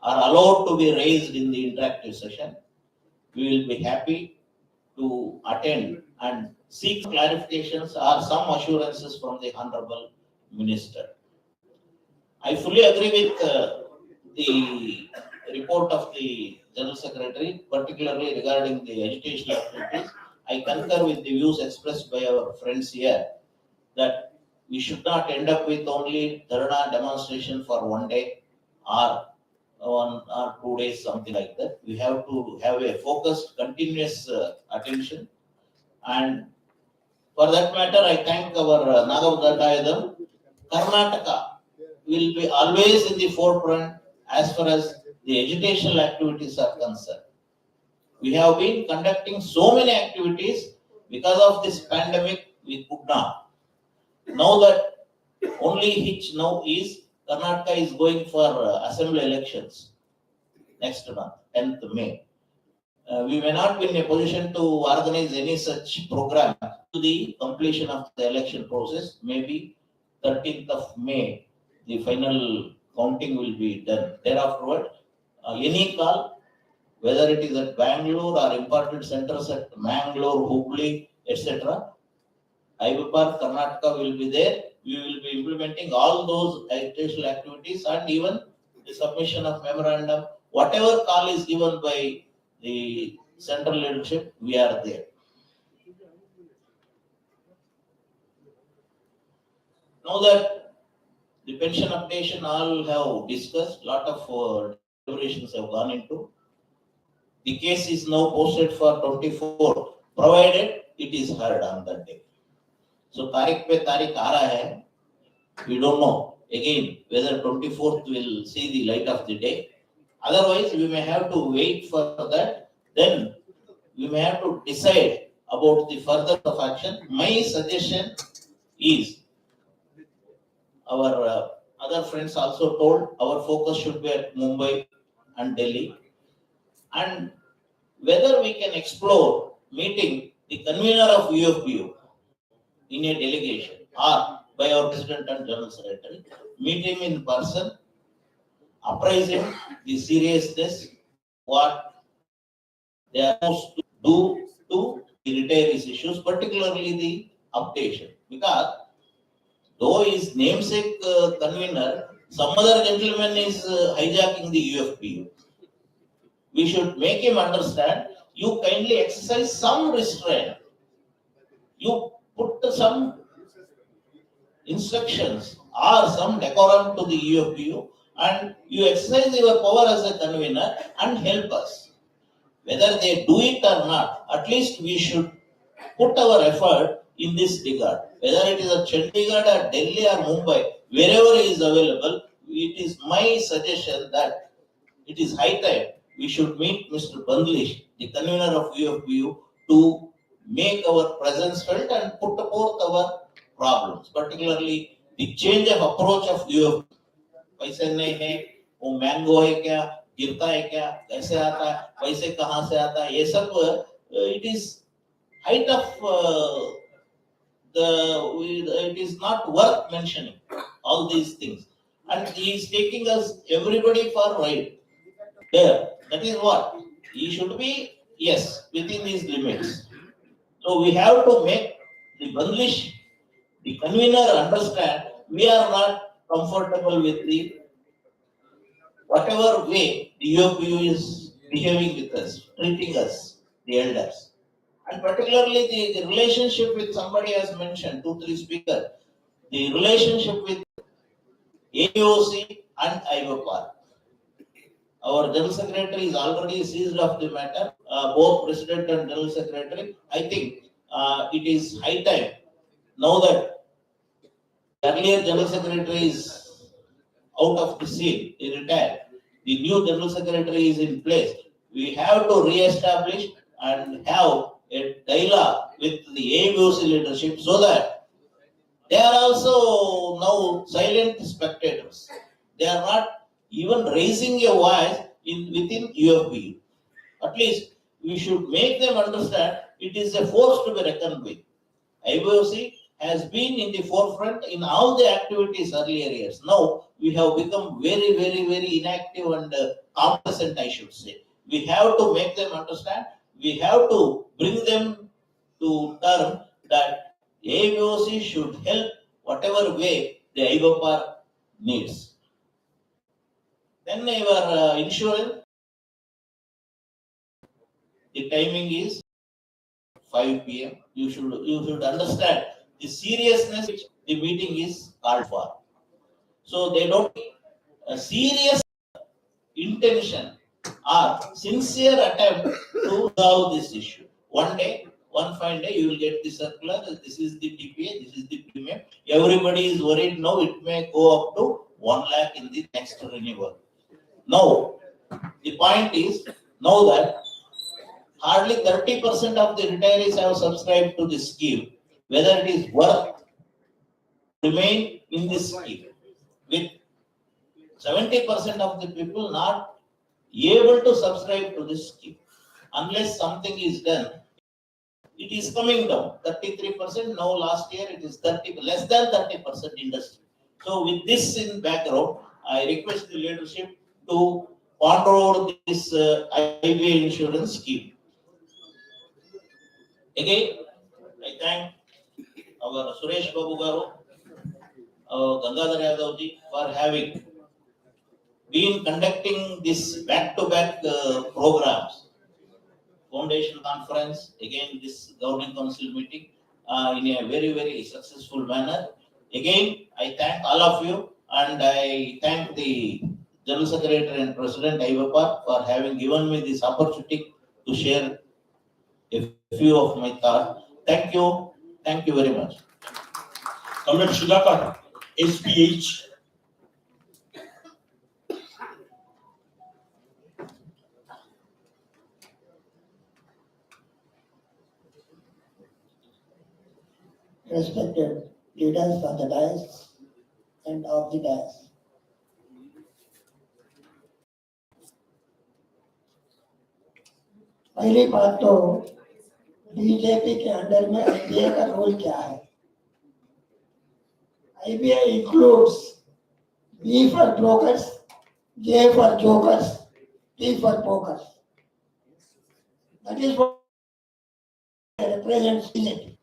are allowed to be raised in the interactive session, we will be happy to attend and seek clarifications or some assurances from the Honorable Minister. I fully agree with the report of the General Secretary, particularly regarding the educational activities. I concur with the views expressed by our friends here that we should not end up with only dharna demonstration for one day or 1 or 2 days, something like that. We have to have a focused, continuous attention. And for that matter, I thank our Nagavdatayadam. Karnataka will be always in the forefront as far as the educational activities are concerned. We have been conducting so many activities. Because of this pandemic, we could not. Now that only hitch now is Karnataka is going for assembly elections next month, 10th May. We may not be in a position to organize any such program to the completion of the election process. Maybe 13th of May, the final counting will be done. Thereafterward, any call, whether it is at Bangalore or important centers at Mangalore, Hubli, etc., IBPAR Karnataka will be there. We will be implementing all those educational activities and even the submission of memorandum. Whatever call is given by the central leadership, we are there. Now that the pension updation all have discussed, lot of deliberations have gone into. The case is now posted for 24, provided it is heard on that day. So तारीख पे तारीख आ रहा है. We don't know again whether 24th will see the light of the day. Otherwise, we may have to wait for that. Then we may have to decide about the further of action. My suggestion is, our other friends also told, our focus should be at Mumbai and Delhi. And whether we can explore meeting the convener of UFPU in a delegation or by our President and General Secretary, meet him in person, apprise him the seriousness, what they are supposed to do to retire his issues, particularly the updation. Because though his namesake convener, some other gentleman is hijacking the UFPU. We should make him understand, you kindly exercise some restraint. You put some instructions or some decorum to the UFPU and you exercise your power as a convener and help us. Whether they do it or not, at least we should put our effort in this regard. Whether it is at Chandigarh or Delhi or Mumbai, wherever he is available, it is my suggestion that it is high time we should meet Mr. Bandlish, the convener of UFPU, to make our presence felt and put forth our problems, particularly the change of approach of UFPU. पैसे नहीं है, वो mango है क्या, गिरता है क्या, कैसे आता है, पैसे कहाँ से आता है, ये सब it is height of it is not worth mentioning all these things, and he is taking us everybody for ride. There, that is what he should be. Yes, within these limits. So we have to make the Bandlish, the convener, understand we are not comfortable with the whatever way the UFPU is behaving with us, treating us, the elders. And particularly the relationship with somebody has mentioned, 2-3 speakers, the relationship with AOC and IBPAR. Our General Secretary is already seized of the matter, both President and General Secretary. I think it is high time, now that earlier General Secretary is out of the scene, he retired, the new General Secretary is in place. We have to re-establish and have a dialogue with the ABOC leadership so that they are also now silent spectators. They are not even raising a voice within UFPU. At least we should make them understand it is a force to be reckoned with. IBOC has been in the forefront in all the activities earlier years. Now we have become very, very, very inactive and complacent, I should say. We have to make them understand. We have to bring them to term that ABOC should help whatever way the IBOPR needs. Then your insurance, the timing is 5 p.m. You should understand the seriousness which the meeting is called for. So they don't a serious intention or sincere attempt to solve this issue. One day, one fine day, you will get the circular. This is the TPA, this is the premium. Everybody is worried now. It may go up to 1 lakh in the next renewal. Now, the point is now that hardly 30% of the retirees have subscribed to this scheme, whether it is worth remain in this scheme, with 70% of the people not able to subscribe to this scheme. Unless something is done, it is coming down. 33%, now last year it is 30, less than 30% industry. So with this in background, I request the leadership to ponder over this IBA insurance scheme. Again, I thank our Suresh Babu Garu, Gangadhar Yadavji for having been conducting this back-to-back programs, foundation conference, again this governing council meeting in a very, very successful manner. Again, I thank all of you and I thank the General Secretary and President IBOPR for having given me this opportunity to share a few of my thoughts. Thank you very much. Comrade Sudhakar, SPH. Respected leaders of the dais and of the dais. पहली बात तो BJP के under में IBA का role क्या है? IBA includes B for brokers, J for jokers, T for pokers. That is what represents BJP.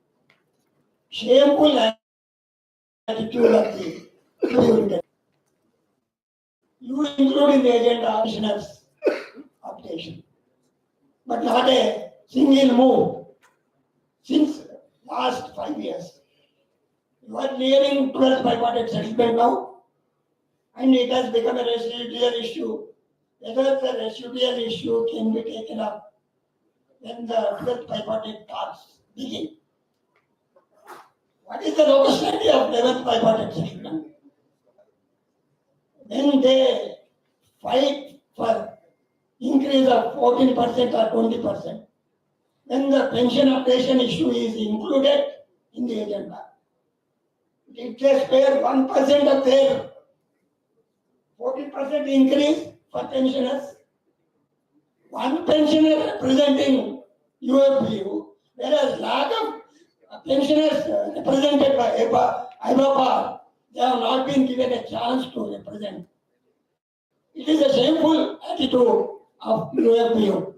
Shameful attitude of the unit. You include in the agenda commissioners' updation, but not a single move since last 5 years. You are nearing 12th bipartite settlement now, and it has become a residual issue. Whether the residual issue can be taken up when the 12th bipartite talks begin. What is the locus standi of 11th bipartite settlement? When they fight for increase of 14% or 20%, then the pension updation issue is included in the agenda. If they spare 1% of their 40% increase for pensioners, one pensioner representing UFPU, whereas lot of pensioners represented by IBOPR, they have not been given a chance to represent. It is a shameful attitude of UFPU.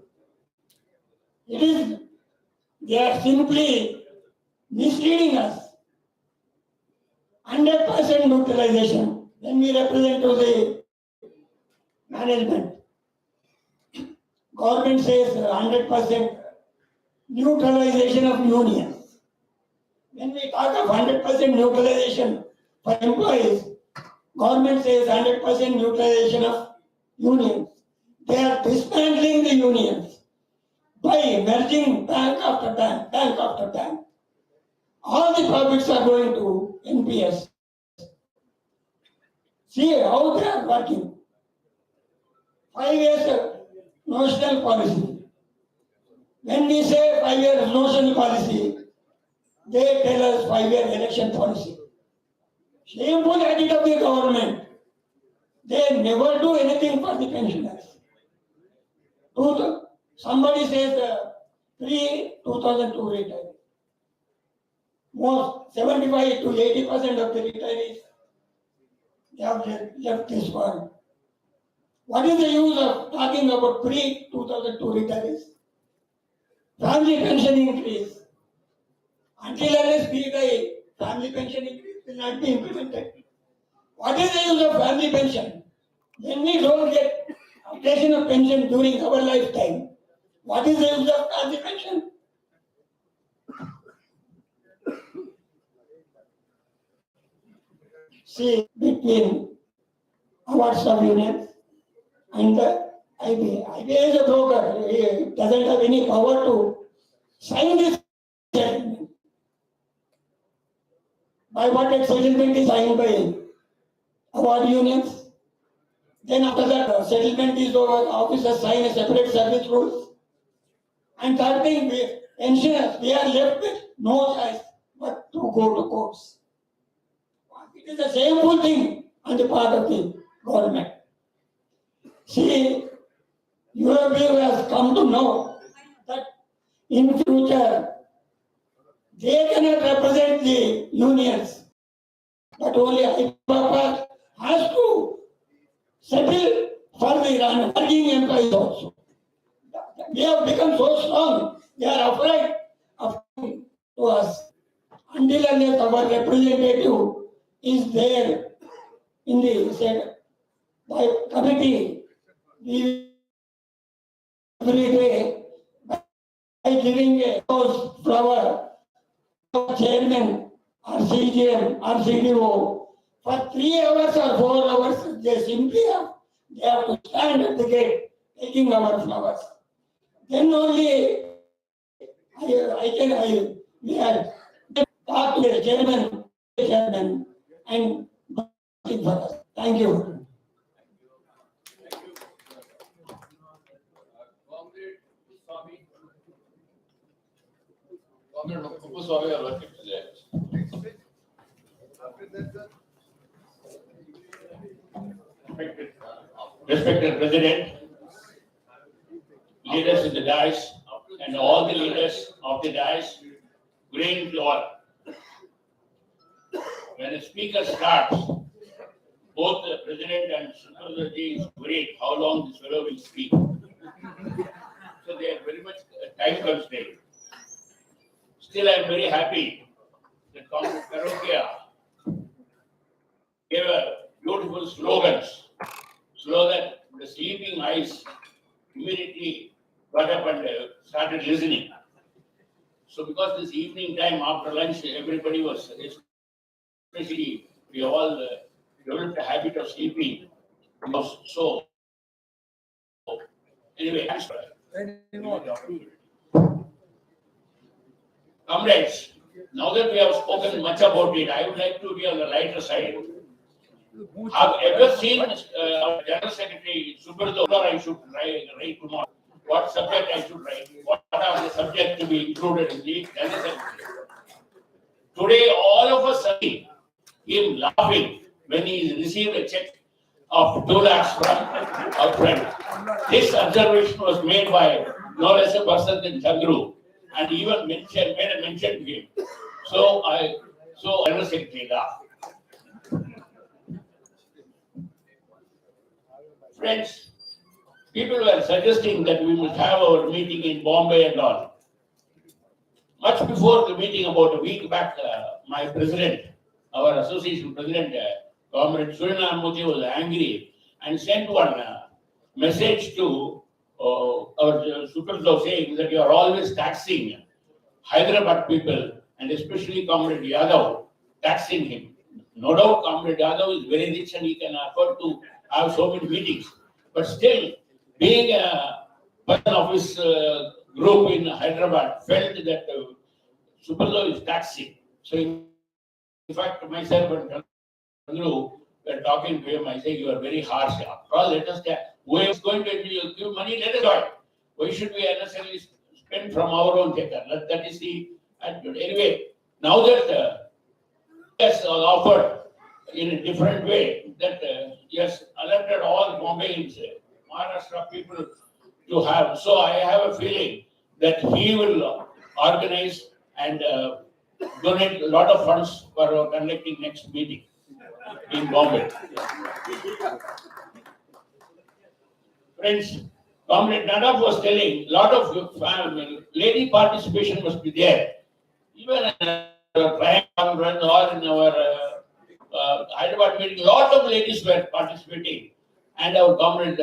They are simply misleading us. 100% neutralization when we represent to the management. Government says 100% neutralization of unions. When we talk of 100% neutralization for employees, government says 100% neutralization of unions. They are dismantling the unions by merging bank after bank. All the profits are going to NPS. See how they are working. 5 years notional policy. When we say 5 years notional policy, they tell us 5-year election policy. Shameful attitude of the government. They never do anything for the pensioners. Somebody says pre-2002 retirement. most 75 to 80% of the retirees, they have left this world. What is the use of talking about pre-2002 retirees? Family pension increase. Until unless we die, family pension increase will not be implemented. What is the use of family pension? When we don't get updation of pension during our lifetime, what is the use of family pension? See, between awards of unions and the IBA. IBA is a broker. He doesn't have any power to sign this settlement. By what that settlement is signed by award unions. Then after that settlement is over, officers sign a separate service rules. And third thing, pensioners, we are left with no choice but to go to courts. It is the shameful thing on the part of the government. See, UAW has come to know that in future they cannot represent the unions, but only IPAPA has to settle for the working employees also. They have become so strong, they are afraid of coming to us. Until unless our representative is there in the by committee, we every day by giving a rose flower to chairman or CGM or CDO for 3 hours or 4 hours, they simply have to stand at the gate taking our flowers. Then only we have talk to the chairman and for us. Thank you. Comrade Kuppuswamy are welcome to the Respected President, leaders in the dais, and all the leaders of the dais, good evening to all. When a speaker starts, both the President and Supervisor is worried how long this fellow will speak. So they are very much time constrained. Still, I am very happy that Comrade Karokia gave a beautiful slogans. Slogan, the sleeping eyes immediately got up and started listening. So because this evening time after lunch, everybody was, especially we all developed a habit of sleeping. So anyway, comrades, now that we have spoken much about it, I would like to be on the lighter side. Have ever seen our General Secretary Subrata, or I should write tomorrow? What subject I should write? What are the subjects to be included in the General Secretary? Today, all of us see him laughing when he received a check of 2 lakhs from our friend. This observation was made by no less a person than Chandru, and even made a mention to him. So General Secretary laughed. Friends, people were suggesting that we must have our meeting in Bombay and all. Much before the meeting, about a week back, my president, our association president, Comrade Surinamurthy, was angry and sent one message to our supervisor saying that you are always taxing Hyderabad people and especially Comrade Yadav, taxing him. No doubt Comrade Yadav is very rich and he can afford to have so many meetings. But still, being a person of his group in Hyderabad felt that Superlo is taxing. So in fact, myself and Chandru were talking to him. I say, you are very harsh. After all, let us who is going to give money, let us join. Why should we unnecessarily spend from our own checker? That is the attitude. Anyway, now that yes, offered in a different way, that yes, alerted all Bombayans, Maharashtra people to have. So I have a feeling that he will organize and donate a lot of funds for conducting next meeting in Bombay. Friends, Comrade Nadab was telling, lot of lady participation must be there. Even in our trial conference or in our Hyderabad meeting, lot of ladies were participating. And our Comrade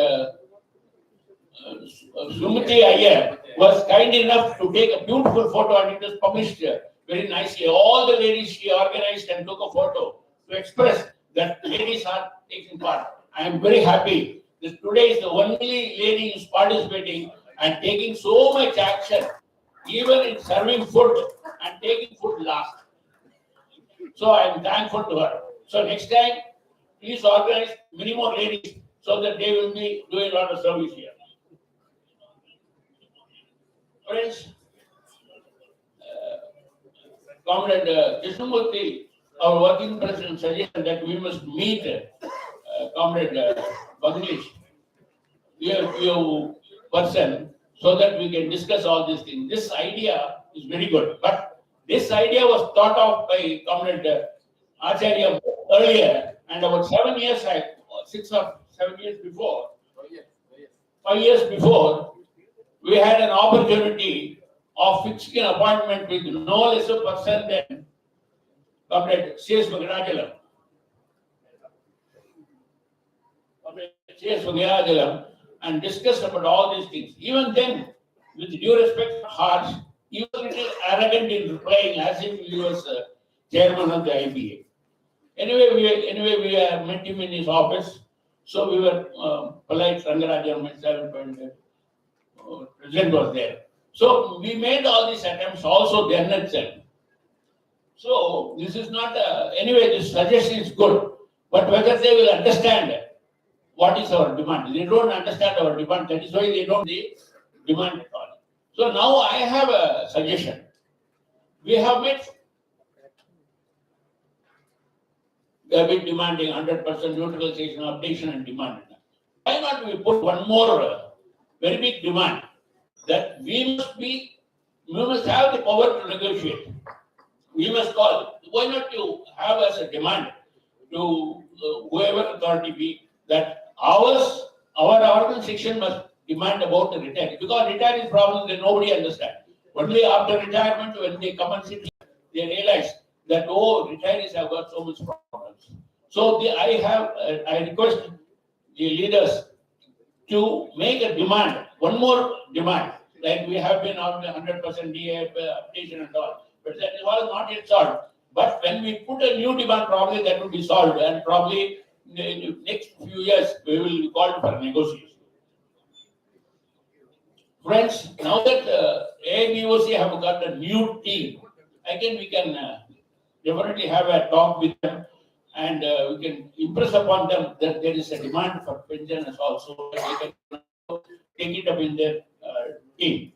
Sumati Iyer was kind enough to take a beautiful photo, and it was published very nicely. All the ladies she organized and took a photo to express that ladies are taking part. I am very happy that today is the only lady who is participating and taking so much action, even in serving food and taking food last. So I am thankful to her. So next time, please organize many more ladies so that they will be doing a lot of service here. Friends, Comrade Krishnamurthy, our working president, suggested that we must meet Comrade Bagnish, you person, so that we can discuss all these things. This idea is very good, but this idea was thought of by Comrade Acharya earlier, and about 7 years, 6 or 7 years before, 5 years before, we had an opportunity of fixing an appointment with no less a person than Comrade C.S. Vagarajalam. C.S. Vagarajalam, and discussed about all these things. Even then, with due respect to Harsh, he was a little arrogant in replying as if he was chairman of the IBA. Anyway, we met him in his office. So we were polite, Rangarajan, myself, and President was there. So we made all these attempts also then itself. So this is not, anyway, this suggestion is good. But whether they will understand what is our demand. They don't understand our demand. That is why they don't demand at all. So now I have a suggestion. We have made, they have been demanding 100% neutralization, updation and demand. Why not we put one more very big demand that we must have the power to negotiate. We must call. Why not you have as a demand to whoever authority be that our organization must demand about the retiree, because retiree problem that nobody understands. Only after retirement, when they come and sit, they realize that retirees have got so much problems. So I request the leaders to make a demand, one more demand, like we have been on the 100% DA updation and all, but that was not yet solved. But when we put a new demand, probably that will be solved, and probably in the next few years we will be called for negotiation. Friends, now that AIBOC have got a new team, again we can definitely have a talk with them, and we can impress upon them that there is a demand for pensioners also. They can take it up in their team.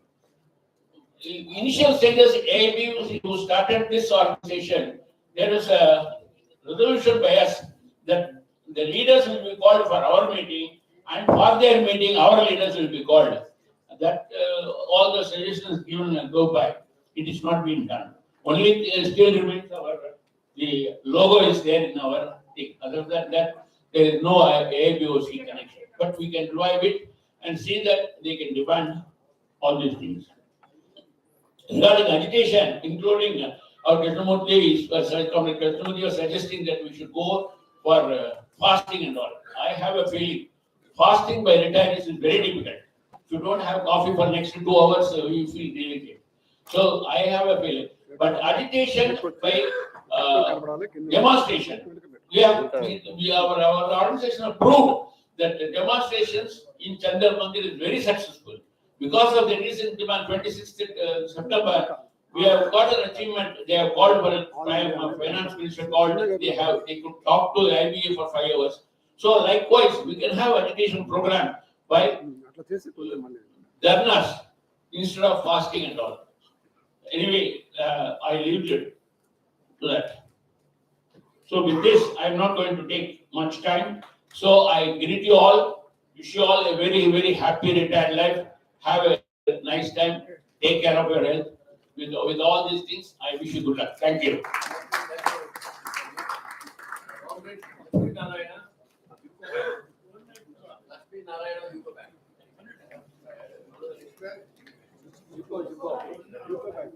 In initial stages, AIBOC, who started this organization, there is a resolution by us that the leaders will be called for our meeting, and for their meeting, our leaders will be called. That all the suggestions given go by. It is not being done. Only still remains the logo is there in our thing. Other than that, there is no AIBOC connection. But we can revive it and see that they can demand all these things. Regarding agitation, including our Krishnamurthy was suggesting that we should go for fasting and all. I have a feeling fasting by retirees is very difficult. If you don't have coffee for next 2 hours, you feel delicate. So I have a feeling. But agitation by demonstration, our organization have proved that the demonstrations in Chandar Mandir is very successful. Because of the recent demand, 26th September, we have got an achievement. They have called for a finance minister called. They could talk to the IBA for 5 hours. So likewise, we can have education program by dharnas instead of fasting and all. Anyway, I leave it to that. So with this, I'm not going to take much time. So I greet you all. Wish you all a very, very happy retired life. Have a nice time. Take care of your health. with all these things, I wish you good luck. Thank you. Lakshmi Narayana, Yuko Bank. Yuko Bank.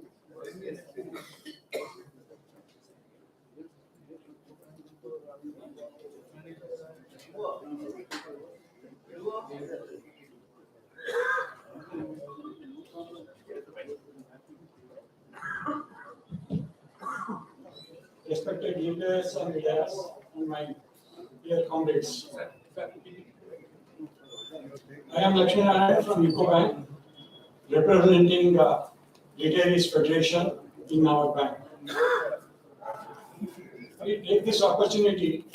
Respected leaders and leaders and my dear comrades. I am Lakshmi Narayana from UCO Bank, representing Retirees Federation in our bank. I take this opportunity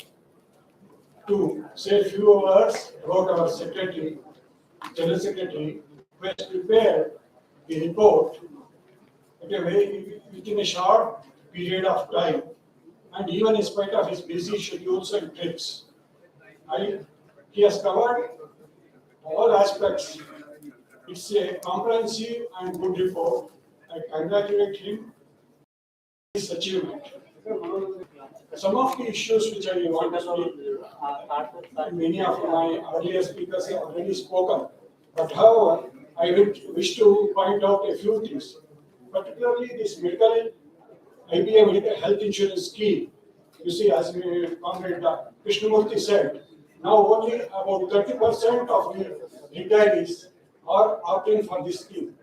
to say a few words about our secretary, general secretary, who has prepared the report within a short period of time, and even in spite of his busy schedules and trips. He has covered all aspects. It's a comprehensive and good report. I congratulate him on his achievement. Some of the issues which I want to speak, many of my earlier speakers have already spoken. But however, I would wish to point out a few things, particularly this IBA medical health insurance scheme. You see, as Comrade Krishnamurthy said, now only about 30% of the retirees are opting for this scheme.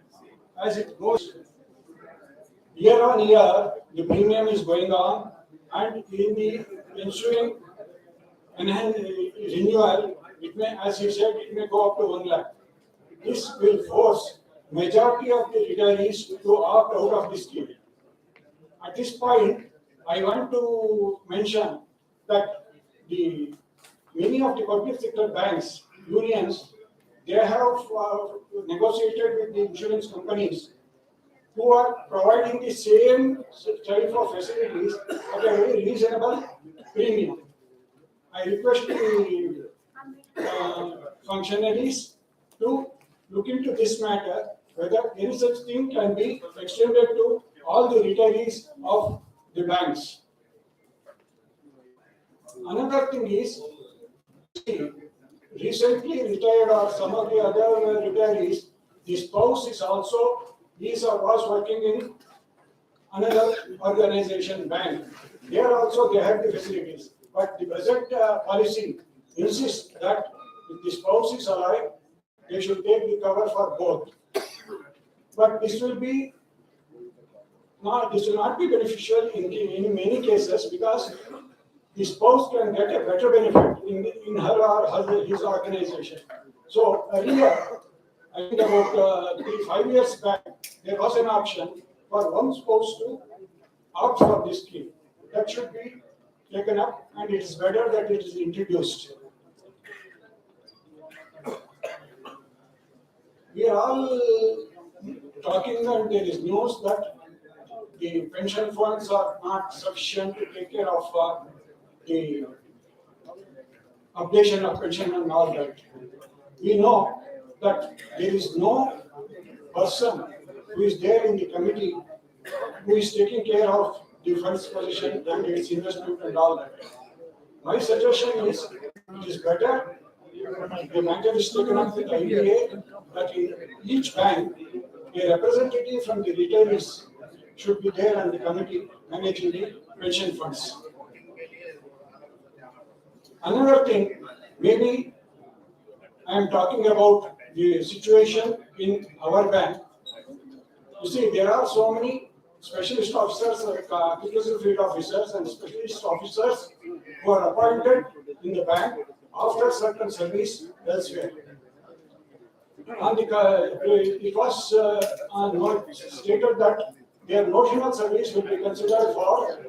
As it goes, year on year, the premium is going on, and in the ensuing renewal, it may, as he said, it may go up to 1 lakh. This will force majority of the retirees to opt out of this scheme. At this point, I want to mention that many of the public sector banks, unions, they have negotiated with the insurance companies who are providing the same type of facilities at a very reasonable premium. I request the functionaries to look into this matter, whether any such thing can be extended to all the retirees of the banks. Another thing is, recently retired or some of the other retirees, the spouse is also, was working in another organization, bank. There also they have the facilities. But the present policy insists that if the spouse is alive, they should take the cover for both. But this will not be beneficial in many cases, because the spouse can get a better benefit in her or his organization. So earlier, I think about 3-5 years back, there was an option for one spouse to opt for this scheme. That should be taken up, and it is better that it is introduced. We are all talking, and there is news that the pension funds are not sufficient to take care of the updation of pension and all that. We know that there is no person who is there in the committee who is taking care of the funds position and its investment and all that. My suggestion is, it is better the matter is taken up with IBA, that in each bank, a representative from the retirees should be there on the committee managing the pension funds. Another thing, maybe I am talking about the situation in our bank. You see, there are so many specialist officers, application field officers and specialist officers who are appointed in the bank after certain service elsewhere. And it was stated that their notional service will be considered for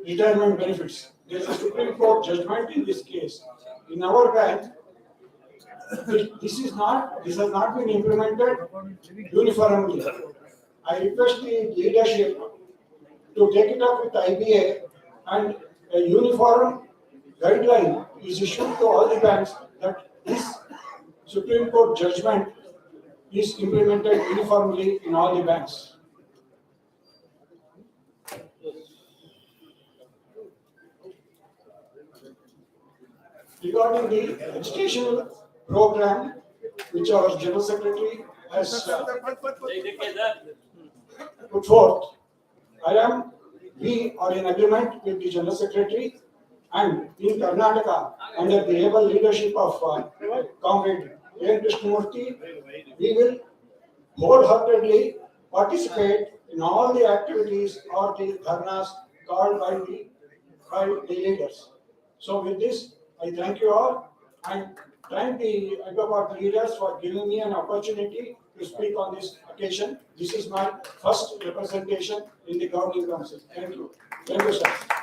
retirement benefits. There is a Supreme Court judgment in this case. In our bank, this has not been implemented uniformly. I request the leadership to take it up with IBA, and a uniform guideline is issued to all the banks that this Supreme Court judgment is implemented uniformly in all the banks. regarding the educational program which our General Secretary has put forth. We are in agreement with the General Secretary, and in Karnataka, under the able leadership of Comrade N. Krishnamurthy, we will wholeheartedly participate in all the activities or the dharnas called by the leaders. So with this, I thank you all and thank the Hyderabad leaders for giving me an opportunity to speak on this occasion. This is my first representation in the governing council. Thank you. Thank you, sir.